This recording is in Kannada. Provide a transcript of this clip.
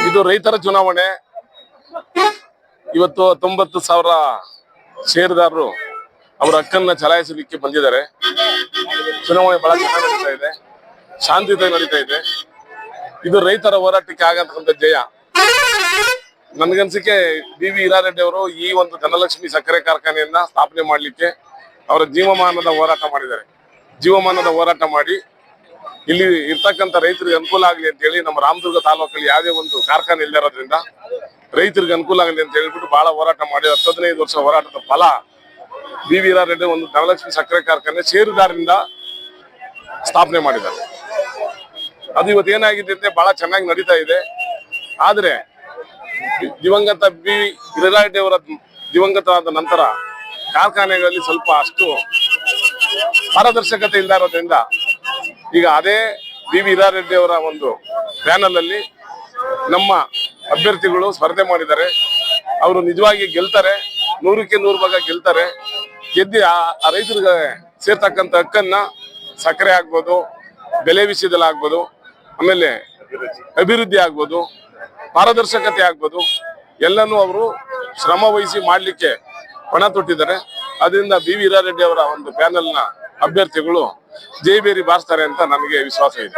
ಇದು ರೈತರ ಚುನಾವಣೆ. ಇವತ್ತು 90,000 ಷೇರುದಾರರು ಅವರ ಹಕ್ಕನ್ನ ಚಲಾಯಿಸಲಿಕ್ಕೆ ಬಂದಿದ್ದಾರೆ. ಚುನಾವಣೆ ಬಹಳ ಚೆನ್ನಾಗಿ ನಡೀತಾ ಇದೆ, ಶಾಂತಿಯುತವಾಗಿ ನಡೀತಾ ಇದೆ. ಇದು ರೈತರ ಹೋರಾಟಕ್ಕೆ ಆಗಂತ ಜಯ. ನನ್ಗನ್ಸಿಕೆ ವಿ ಹಿರಾರೆಡ್ಡಿ ಅವರು ಈ ಒಂದು ಧನಲಕ್ಷ್ಮಿ ಸಕ್ಕರೆ ಕಾರ್ಖಾನೆಯನ್ನ ಸ್ಥಾಪನೆ ಮಾಡ್ಲಿಕ್ಕೆ ಅವರ ಜೀವಮಾನದ ಹೋರಾಟ ಮಾಡಿ ಇಲ್ಲಿ ಇರ್ತಕ್ಕಂಥ ರೈತರಿಗೆ ಅನುಕೂಲ ಆಗಲಿ ಅಂತ ಹೇಳಿ ನಮ್ಮ ರಾಮದುರ್ಗ ತಾಲೂಕಲ್ಲಿ ಯಾವುದೇ ಒಂದು ಕಾರ್ಖಾನೆ ಇಲ್ಲದಿರೋದ್ರಿಂದ ರೈತರಿಗೆ ಅನುಕೂಲ ಆಗಲಿ ಅಂತ ಹೇಳ್ಬಿಟ್ಟು ಬಹಳ ಹೋರಾಟ ಮಾಡಿ 15 ವರ್ಷ ಹೋರಾಟದ ಫಲ ವಿ ಹಿರಾರೆಡ್ಡಿ ಒಂದು ಧನಲಕ್ಷ್ಮಿ ಸಕ್ಕರೆ ಕಾರ್ಖಾನೆ ಷೇರುದಾರರಿಂದ ಸ್ಥಾಪನೆ ಮಾಡಿದ್ದಾರೆ. ಅದು ಇವತ್ತು ಏನಾಗಿದೆ ಅಂದ್ರೆ ಬಹಳ ಚೆನ್ನಾಗಿ ನಡೀತಾ ಇದೆ. ಆದ್ರೆ ದಿವಂಗತ ವಿ ಹಿರಾರೆಡ್ಡಿ ಅವರ ದಿವಂಗತವಾದ ನಂತರ ಕಾರ್ಖಾನೆಗಳಲ್ಲಿ ಸ್ವಲ್ಪ ಅಷ್ಟು ಪಾರದರ್ಶಕತೆ ಇಲ್ಲದ ಇರೋದ್ರಿಂದ ಈಗ ಅದೇ ವಿ ಹಿರಾರೆಡ್ಡಿ ಅವರ ಒಂದು ಪ್ಯಾನಲ್ ಅಲ್ಲಿ ನಮ್ಮ ಅಭ್ಯರ್ಥಿಗಳು ಸ್ಪರ್ಧೆ ಮಾಡಿದ್ದಾರೆ. ಅವರು ನಿಜವಾಗಿ ಗೆಲ್ತಾರೆ, 100ಕ್ಕೆ 100 ಭಾಗ ಗೆಲ್ತಾರೆ. ಗೆದ್ದಿ ಆ ರೈತರಿಗೆ ಸೇರ್ತಕ್ಕಂಥ ಹಕ್ಕನ್ನ ಸಕ್ಕರೆ ಆಗ್ಬೋದು, ಬೆಲೆ ವಿಷಯದಲ್ಲಿ ಆಗ್ಬೋದು, ಆಮೇಲೆ ಅಭಿವೃದ್ಧಿ ಆಗ್ಬೋದು, ಪಾರದರ್ಶಕತೆ ಆಗ್ಬೋದು, ಎಲ್ಲನೂ ಅವರು ಶ್ರಮ ವಹಿಸಿ ಮಾಡ್ಲಿಕ್ಕೆ ಪಣ ತೊಟ್ಟಿದ್ದಾರೆ. ಅದರಿಂದ ವಿ ಹಿರಾರೆಡ್ಡಿ ಅವರ ಒಂದು ಪ್ಯಾನಲ್ನ ಅಭ್ಯರ್ಥಿಗಳು ಜೈಬೇರಿ ಬಾರಿಸ್ತಾರೆ ಅಂತ ನನಗೆ ವಿಶ್ವಾಸ ಇದೆ.